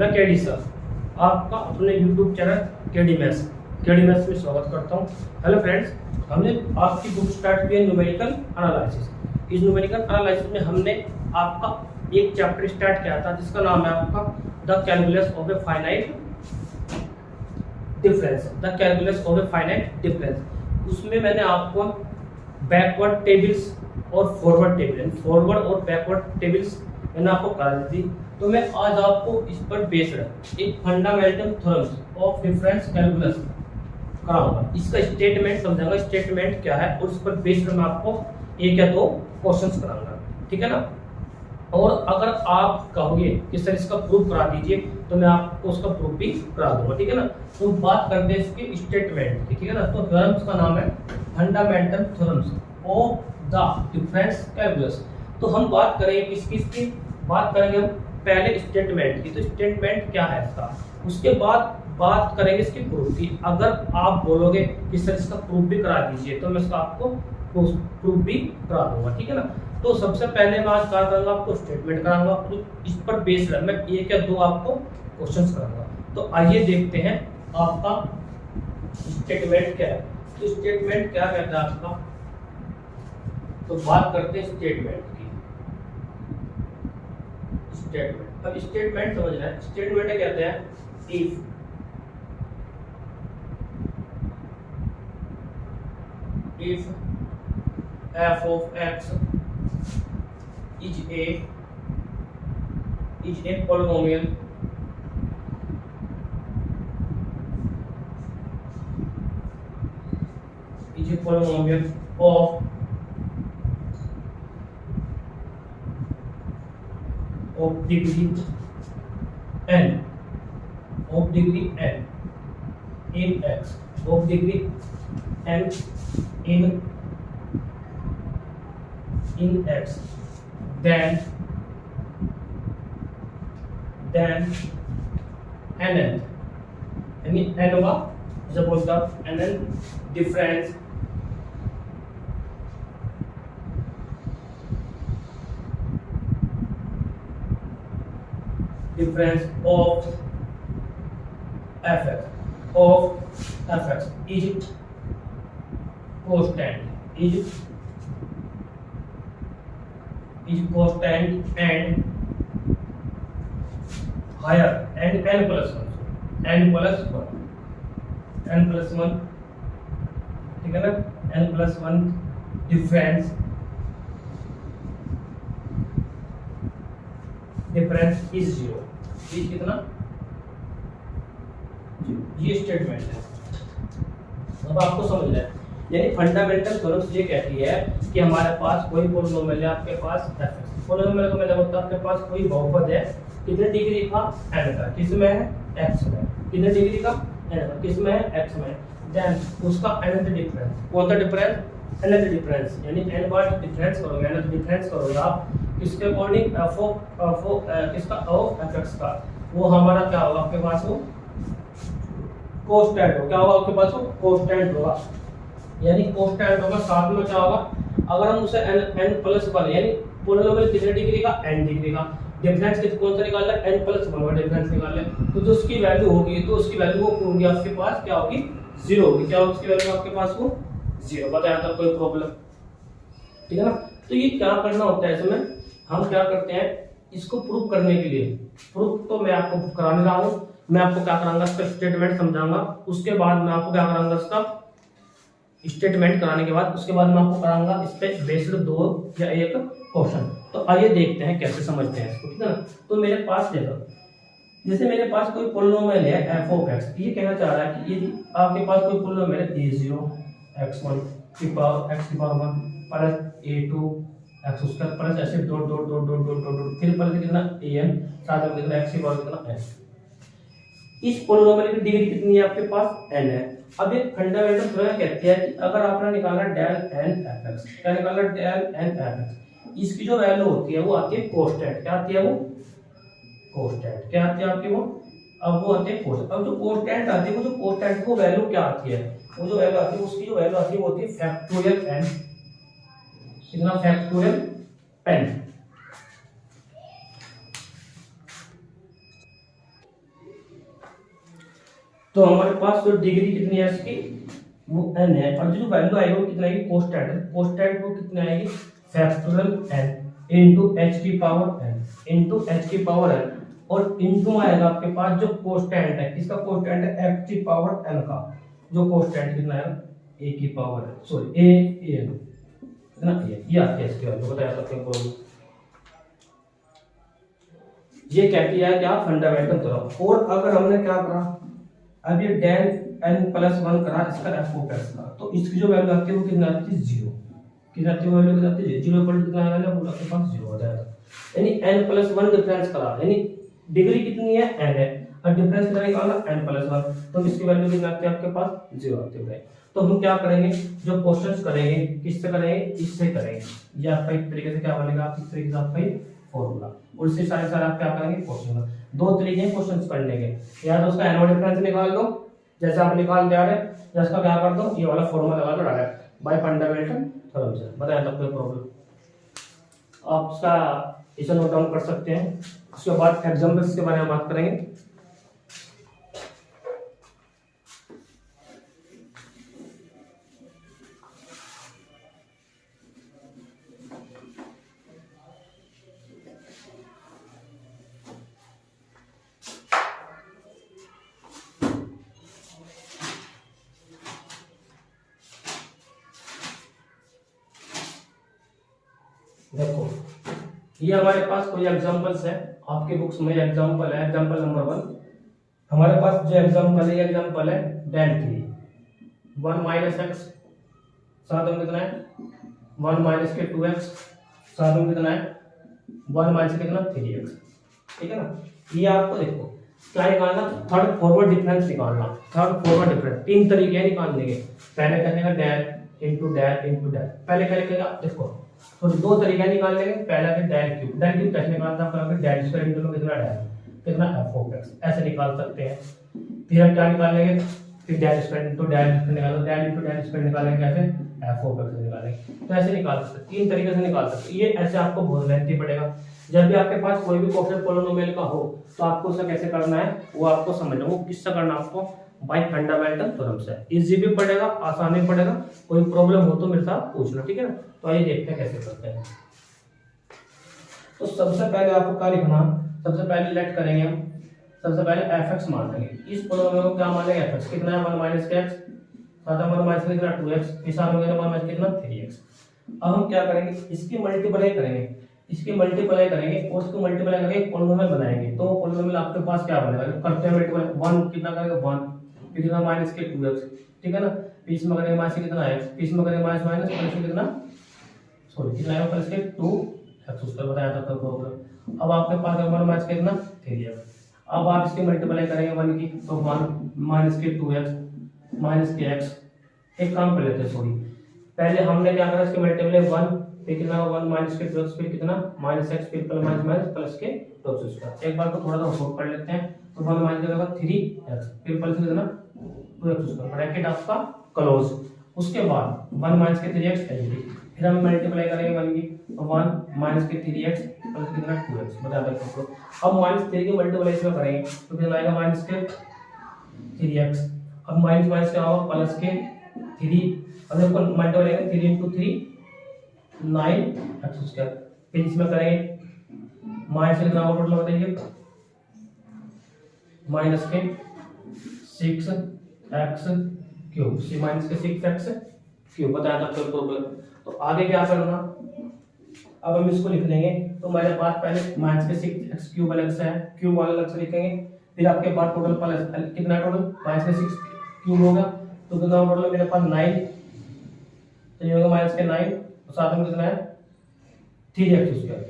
मैं KD sir आपका अपने यूट्यूब चैनल केडी मैथ्स में स्वागत करता हूं। हेलो फ्रेंड्स, हमने आपकी बुक स्टार्ट की है न्यूमेरिकल एनालिसिस। इस न्यूमेरिकल एनालिसिस में हमने आपका एक चैप्टर स्टार्ट किया था जिसका नाम है आपका the calculus of a finite difference. उसमें मैंने आपको बैकवर्ड टेबल्स और फॉरवर्ड और बैकवर्ड टेबल्स मैंने आपको करा दी थी। तो मैं आज आपको इस पर बेस्ड एक fundamental theorems of difference calculus कराऊंगा। इसका स्टेटमेंट समझाऊंगा, स्टेटमेंट क्या है, और उस पर बेस्ड मैं आपको एक या दो क्वेश्चंस कराऊंगा, ठीक है ना। और अगर आप कहोगे कि सर इसका प्रूफ करा दीजिए तो मैं आपको उसका प्रूफ भी करा दूंगा, ठीक है ना। तो बात करते हैं इसके स्टेटमेंट की, ठीक है ना। तो थ्योरम्स का नाम है fundamental theorems of the difference calculus. तो हम बात करेंगे किसकी बात करेंगे हम पहले स्टेटमेंट की। तो स्टेटमेंट क्या है इसका, उसके बाद बात करेंगे इसकी प्रूफ की। अगर आप बोलोगे कि सर इसका प्रूफ भी करा दीजिए तो मैं इसका आपको प्रूफ भी करा दूंगा, ठीक है ना। तो सबसे पहले मैं आज क्या करूंगा, आपको स्टेटमेंट कराऊंगा, इस पर बेस्ड मैं एक या दो आपको क्वेश्चंस कराऊंगा। तो आइए देखते हैं आपका स्टेटमेंट क्या है। तो स्टेटमेंट क्या कहता है आपका, तो बात करते हैं स्टेटमेंट की। स्टेटमेंट, अब स्टेटमेंट समझना है। स्टेटमेंट कहते हैं if f of x is a polynomial of degree n in x, of degree n in x, then nth, यानी n होगा जब बोलता nth difference of fx is constant and higher and n plus 1, ठीक है ना। n plus 1 difference is 0। ये कितना, ये स्टेटमेंट है। अब आपको समझना है, यानी फंडामेंटल थ्योरम्स ये कहती है कि हमारे पास कोई पॉलिनोमियल है, आपके पास f। पॉलिनोमियल का मतलब होता है आपके पास कोई बहुपद है, कितने डिग्री का, n का, किसमें है, x में, कितने डिग्री का, n का, किसमें है, x में, देन उसका nth डिफरेंस, कौन सा डिफरेंस, nth डिफरेंस, यानी n बार डिफरेंस करोगे, nth डिफरेंस करोगे आप किसके अकॉर्डिंग, किसका, ऑफ fx का, वो हमारा क्या होगा आपके पास, वो कांस्टेंट हो, क्या होगा आपके पास, वो कांस्टेंट होगा, यानी कांस्टेंट होगा। साथ में क्या होगा, अगर हम उसे n प्लस 1 यानी पॉलिनोमियल कितने डिग्री का, n डिग्री का, डिफरेंस कौन सा निकालना है, n प्लस 1 का डिफरेंस निकालना है, तो जो उसकी वैल्यू होगी, तो उसकी वैल्यू वो होगी आपके पास क्या होगी, 0 होगी। क्या होगी उसकी वैल्यू आपके पास, वो 0। बताया था कोई प्रॉब्लम, ठीक है ना। तो ये क्या करना होता है, इसमें हम क्या करते हैं, इसको प्रूव करने के लिए, प्रूफ तो मैं आपको कराने रहा हूं, मैं आपको क्या कराऊंगा, इसका स्टेटमेंट समझाऊंगा, उसके बाद मैं आपको क्या कराऊंगा, इसका स्टेटमेंट कराने के बाद उसके बाद मैं आपको कराऊंगा इस पे बेस्ड 2 या 1 क्वेश्चन। तो आइए देखते हैं कैसे समझते हैं इसको, ठीक है ना। तो मेरे पास देखो, जैसे मेरे पास कोई पॉलिनोमियल है f of x, ये कहना चाह रहा है कि यदि आपके पास कोई पॉलिनोमियल है a0 x1 की पावर x की power 1 plus a2 x square plus ऐसे dot dot dot dot dot dot फिर प्लस कितना an, साथ में कितना x की पावर कितना n। इस पॉलिनोमियल की डिग्री कितनी है आपके पास, n है। अब एक फंडामेंटल थ्योरम कहती है कि अगर आपने निकाला डेल n fx, क्या निकाला, डेल n fx, इसकी जो वैल्यू होती है वो आती है कांस्टेंट, क्या आती है, वो कांस्टेंट, क्या आती है आपकी, वो अब वो आते हैं कांस्टेंट। अब जो कांस्टेंट आती है, वो जो कांस्टेंट को वैल्यू क्या आती है, वो जो वैल्यू आती है उसकी जो वैल्यू आती है वो होती है फैक्टोरियल n, कितना, फैक्टोरियल n। तो हमारे पास जो डिग्री कितनी है इसकी, वो n है, और जो वैल्यू आएगी वो कितना आएगी, कोस्टेंट वो कितनी आएगी, फैक्टोरियल n इंटू h की पावर n, और इंटू आएगा आपके पास जो कोस्टेंट है, किसका कोस्टेंट है, f की पावर n का, जो कोस्टेंट कितना है, a की पावर है, सॉरी a n कितना a, ये आपके इसके वैल्यू बताया सकते हैं। ये क्या किया है, क्या फंडामेंटल थ्योरम। और अगर हमने क्या करा, अब ये डेन n+1 करा इसका f ऑफ x का, तो इसकी जो वैल्यू आती है वो कितना आती है, 0, कितना आती है वैल्यू, कितना आती है 0 पर कितना आएगा, पूरा के पास 0 हो जाएगा। यानी n+1 डिफरेंस करा, यानी डिग्री कितनी है, n है, और डिफरेंस कितना निकालना, n+1, तो इसकी वैल्यू कितना आती है आपके पास, 0 आती है। तो हम क्या करेंगे, जो क्वेश्चंस करेंगे किससे करेंगे, इससे करेंगे। ये आपका एक तरीके से क्या बनेगा, इस तरीके से आपका फॉर्मूला, और इससे सारे आप क्या करेंगे, क्वेश्चन। दो तरीके हैं क्वेश्चंस करने के, या तो उसका एनओ डिफरेंस निकाल दो जैसे आप निकालते आ रहे हैं, या उसका क्या कर दो, ये वाला फॉर्मूला लगा दो डायरेक्ट बाय फंडामेंटल थ्योरम से। बताया तब कोई प्रॉब्लम, आप उसका इसे नोट डाउन कर सकते हैं। उसके बाद एग्जांपल्स के बारे में बात करेंगे। देखो ये हमारे पास कोई एग्जांपल्स है, आपके बुक्स में एग्जांपल है, एग्जांपल नंबर 1 हमारे पास जो एग्जांपल है, ये एग्जांपल है डेल 3 1 माइनस एक्स, साथ में कितना है 1 माइनस के 2x, साथ में कितना है 1 माइनस के कितना 3x, ठीक है ना। ये आपको देखो क्या निकालना, थर्ड फॉरवर्ड डिफरेंस निकालना। थर्ड फॉरवर्ड डिफरेंस तीन तरीके हैं निकालने के, पहले करने का del into del into del, पहले क्या लिखेगा देखो, तो दो तरीके निकालने के, पहला है डेल क्यूब कैसे निकालना है, डेल स्क्वायर इंटू में कितना f ऑफ x, ऐसे निकाल सकते हैं। फिर हम क्या निकालेंगे, फिर डेल स्क्वायर इंटू डेल निकालो, डेल इंटू डेल स्क्वायर निकालेंगे कैसे, f ऑफ x निकालेंगे। तो ऐसे निकाल सकते हैं, तीन तरीके से निकाल सकते हैं। ये ऐसे आपको बहुत लेंथी पड़ेगा, जब भी आपके पास कोई भी क्वेश्चन पॉलिनोमियल का हो तो आपको उसे कैसे करना है वो आपको समझना, वो किससे करना आपको, बाय फंडामेंटल थ्योरम से। इजी भी पड़ेगा, आसान भी पड़ेगा, कोई प्रॉब्लम हो तो मेरे साथ पूछना, ठीक है ना। तो आइए देखते हैं कैसे करते हैं। तो सबसे पहले आपको क्या लिखना, सबसे पहले लेट करेंगे हम, सबसे पहले fx मान लेंगे। इस पॉलिनोमियल को क्या मान लेंगे, fx कितना है 1 माइनस के x, साथ में 1 माइनस के कितना 2x, फिर साथ में 1 माइनस कितना 3x। अब हम क्या करेंगे, इसकी मल्टीप्लाई करेंगे, इसकी मल्टीप्लाई करेंगे और इसको मल्टीप्लाई करके एक पॉलिनोमियल बनाएंगे। तो पॉलिनोमियल आपके पास क्या बनेगा, करते हैं मल्टीप्लाई, 1 कितना करेंगे 1, फिर कितना माइनस के 2x, ठीक है ना, फिर इसमें करेंगे माइनस के कितना x, फिर इसमें करेंगे माइनस माइनस प्लस के कितना, सॉरी कितना आएगा प्लस के 2x, उसका बताया था प्रॉब्लम। अब आपके पास है 1 माइनस के कितना 3x, अब आप इसकी मल्टीप्लाई करेंगे 1 की, तो 1 माइनस के 2x माइनस के x। एक काम कर लेते हैं, सॉरी पहले हमने क्या करा, इसके मल्टीप्लाई 1, फिर कितना 1 माइनस के 2x, फिर कितना माइनस x, फिर प्लस माइनस माइनस प्लस के 2x। एक बार को थोड़ा सा शॉर्ट कर लेते हैं, तो 1 माइनस का 3x, फिर प्लस कितना 2x, ब्रैकेट आपका क्लोज। उसके बाद 1 माइनस के 3x एलडी, फिर हम मल्टीप्लाई करेंगे 1 की, तो 1 माइनस के 3x प्लस कितना 2x, बता दो आपको। अब माइनस 3 की मल्टीप्लाई इसमें करेंगे तो कितना आएगा माइनस के 3x, अब माइनस माइनस क्या होगा प्लस के 3, अब इसको मल्टीप्लाई करेंगे 3 into 3 9x स्क्वायर, फिर इसमें करेंगे माइनस से कितना टोटल बताइए, माइनस के 6x क्यूब, माइनस के 6x क्यूब, बताया था आपको प्रॉब्लम। तो आगे क्या करना, अब हम इसको लिख लेंगे। तो मेरे पास पहले माइनस के 6x क्यूब अलग से है, क्यूब वाला अलग से लिखेंगे, फिर आपके पास टोटल प्लस कितना, टोटल माइनस के 6 क्यूब होगा, तो कितना टोटल मेरे पास 9, तो ये होगा माइनस के 9, तो साथ में कितना है 3x square,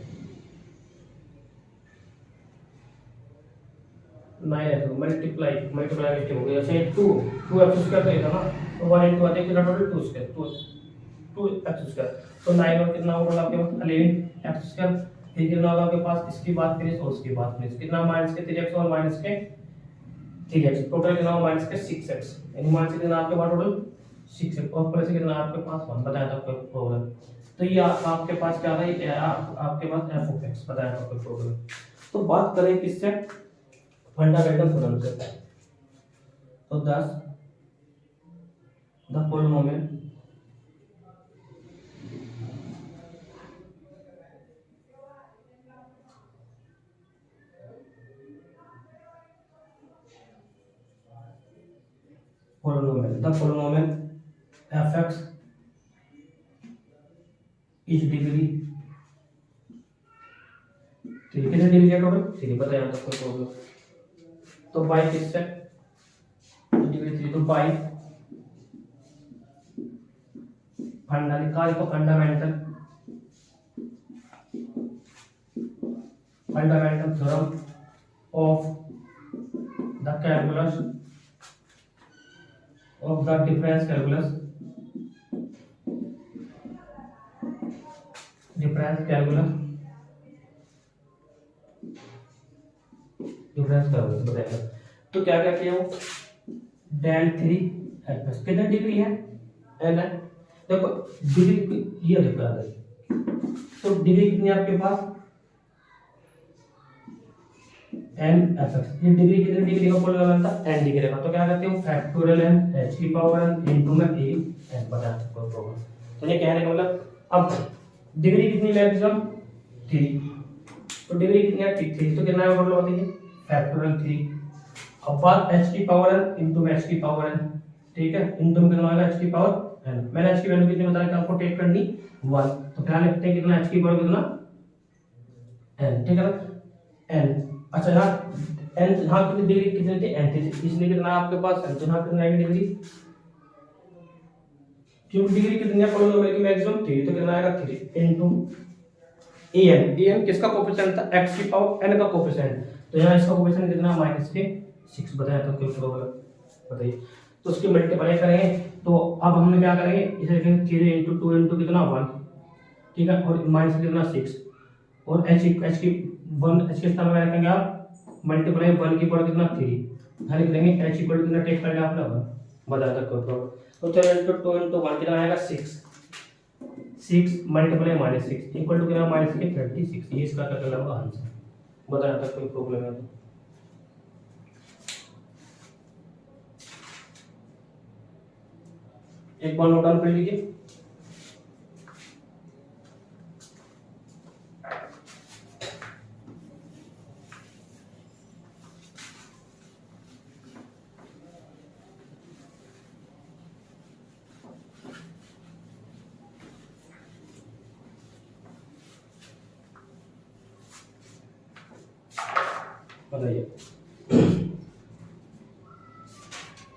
9x multiply mistake हो गई, जैसे 2x स्क्वायर तो ये था ना, तो 1 into आते कितना टोटल 2 स्क्वायर, 2x स्क्वायर, तो 9 और कितना टोटल आपके पास 11x स्क्वायर, फिर कितना होगा आपके पास, इसकी बात फिनिश और उसकी बात फिनिश, कितना माइनस के 3x और माइनस के 3x, टोटल कितना होगा माइनस के 6x, यानी माइनस कितना आपके पास टोटल 6x और प्लस कितना आपके पास 1, बताया था आपको प्रॉब्लम। तो ये आपके पास क्या है, आपके पास f ऑफ x, बताया था आपको प्रॉब्लम। तो बात करें किससे, फंडामेंटल थ्योरम से। तो 10 the polynomial fx is degree 3 कितने डिग्री है टोटल 3 पता है आपको प्रॉब्लम। तो बाई किससे डिग्री 3 तो by fundamental theorem of the calculus of the difference calculus बताएगा। तो क्या क्या किया वो डेल 3 एफ कितने डिग्री है एल है। देखो डिग्री ये देखो याद है। तो डिग्री कितनी है आपके पास एन एफ एक्स। ये डिग्री कितने डिग्री का पोलिनोमियल था एन डिग्री का। तो क्या करते हो फैक्टोरियल एन एच की पावर एन इनटू में ए एन बना सकते हो प्रॉब्लम। तो ये कहने का मतलब अब डिग्री कितनी मैक्सिमम 3 तो डिग्री कितनी है 3 तो कितना है टोटल बताइए फैक्टोरियल 3। अब बात एच की पावर एन इनटू एच की पावर एन ठीक है इनटू में कितना आएगा एच की पावर एन। मैंने एच की वैल्यू कितनी बताया कि आपको टेक करनी 1 तो क्या लिखते हैं कितना एच की पावर कितना एन ठीक है ना एन। अच्छा यहाँ एन यहाँ कितनी डिग्री कितनी थी एन थी इसलिए कितना आपके पास एन तो यहाँ कितना आएगी डिग्री क्योंकि डिग्री कितनी है पोलिनोमियल की मैक्सिमम 3 तो कितना आएगा 3 इनटू एन। एन किसका कोएफिशिएंट था x की पावर n का कोएफिशिएंट। तो यहाँ इसका कोएफिशिएंट कितना -6 बताया तो कोई प्रॉब्लम बताइए। तो उसकी मल्टीप्लाई करेंगे तो अब हम क्या करेंगे इसे लिखेंगे 3 × 2 × कितना 1 ठीक है और माइनस कितना 6 और h की 1 h के स्थान में रखेंगे आप मल्टीप्लाई 1 की पावर कितना 3 यहाँ लिख देंगे h इक्वल टू कितना टेक करेंगे आपने 1 बताया था कोई प्रॉब्लम। तो 3 × 2 × 1 कितना आएगा 6 मल्टीप्लाई -6 इक्वल टू कितना -36 ये इसका क्या होगा आंसर बताया था कोई प्रॉब्लम है तो। एक बार नोट डाउन कर लीजिए। बताइए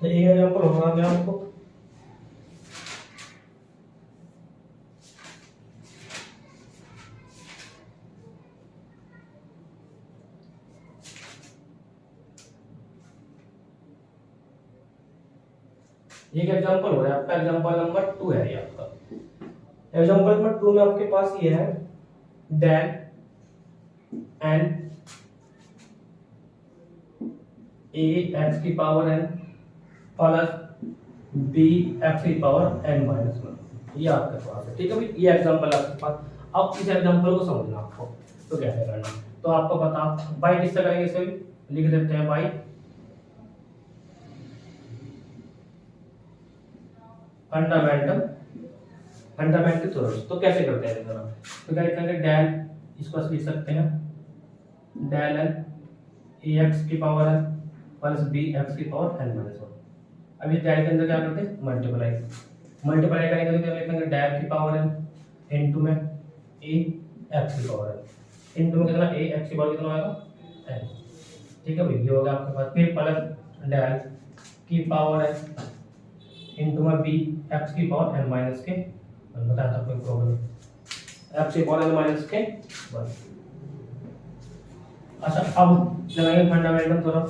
तो एक एग्जांपल होगा क्या आपको एक एग्जांपल हो रहा है आपका एग्जांपल नंबर 2 है ये आपका एग्जांपल नंबर 2 में आपके पास ये है डेल एन ए एक्स की power n plus b x की पावर एन माइनस 1 ये आपके पास है ठीक है भाई। ये एग्जांपल आपके पास अब इस एग्जांपल को समझना आपको तो कैसे करना तो आपको पता बाई किससे करेंगे इसे लिख देते हैं बाई फंडामेंटल थ्योरम्स। तो कैसे करते हैं जरा तो क्या लिखेंगे डेल इसको लिख सकते हैं डेल एन ए एक्स की power n plus b x की पावर एन माइनस 1। अब इस डेल के अंदर क्या करते हैं मल्टीप्लाई करेंगे तो क्या लिखेंगे डेल की पावर एन इनटू में ए एक्स की पावर एन इनटू में कितना ए एक्स की पावर कितना आएगा एन ठीक है भाई ये होगा आपके पास। फिर प्लस डेल की पावर एन इनटू में बी एक्स की पावर एन माइनस के बता था कोई प्रॉब्लम एक्स की पावर एन माइनस के 1। अच्छा अब लगाएंगे फंडामेंटल थ्योरम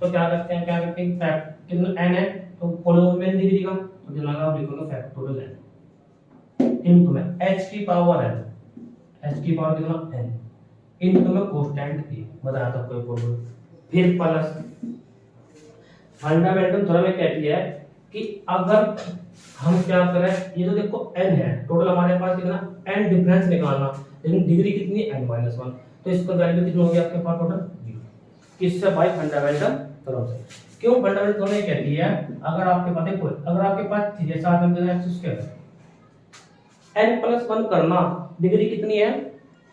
तो क्या करते हैं फैक्ट कितना n है तो पोलिनोमियल डिग्री का तो जो लगा लिखोगे फैक्टोरियल n इनटू में h की पावर n कितना n इनटू में कांस्टेंट e बताया था कोई प्रॉब्लम। फिर प्लस फंडामेंटल थ्योरम में क्या किया है कि अगर हम क्या करें ये तो देखो n है टोटल हमारे पास कितना n डिफरेंस निकालना लेकिन डिग्री कितनी n माइनस 1 तो इसका वैल्यू कितनी होगी आपके पास टोटल 0 किससे भाई फंडामेंटल थ्योरम से। क्यों फंडामेंटल थ्योरम ये कहती है अगर आपके पास देखो अगर आपके पास चीजें साथ में x स्क्वायर n+1 करना डिग्री कितनी है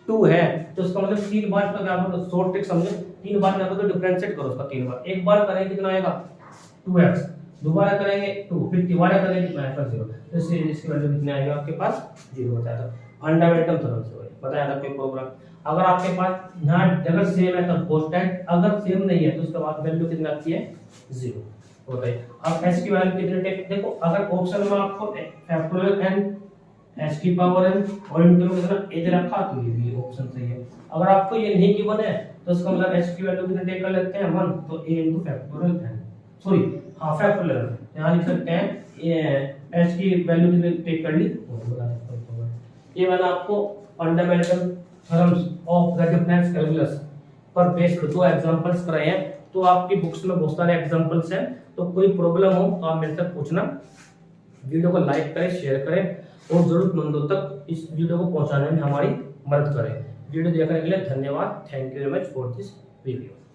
2 है तो इसका मतलब 3 बार का क्या होगा शॉर्ट ट्रिक समझो 3 बार क्या तो डिफरेंशिएट करो उसका 3 बार एक बार करेंगे कितना आएगा 2x दोबारा करेंगे 2 फिर दोबारा करेंगे कितना आएगा 0 तो इसकी वैल्यू कितनी आएगी आपके पास 0 बताया था फंडामेंटल थ्योरम से बताया था कोई प्रोग्राम अगर आपके पास यहाँ अगर सेम है तब कांस्टेंट अगर सेम नहीं है तो उसके बाद वैल्यू कितनी आती है 0 बताइए अब s की वैल्यू कितनी टेक देखो अगर ऑप्शन में आपको फैक्टोरियल n s की पावर n और इनके में कितना a दे रखा तो ये भी ऑप्शन सही है अगर आपको ये नहीं गिवन है तो इसका मतलब s की वैल्यू कितनी टेक कर लेते हैं 1 तो a फैक्टोरियल n सॉरी हां फैक्टोरियल यहां लिख सकते हैं s की वैल्यू कितनी टेक कर ली ये मैंने आपको fundamental theorems of the difference calculus पर बेस्ड 2 एग्जांपल्स कराए हैं तो आपकी बुक्स में बहुत सारे एग्जांपल्स हैं तो कोई प्रॉब्लम हो तो आप मेरे से पूछना वीडियो को लाइक करें शेयर करें और जरूरतमंदों तक इस वीडियो को पहुंचाने में हमारी मदद करें वीडियो देखने के लिए धन्यवाद thank you very much for this video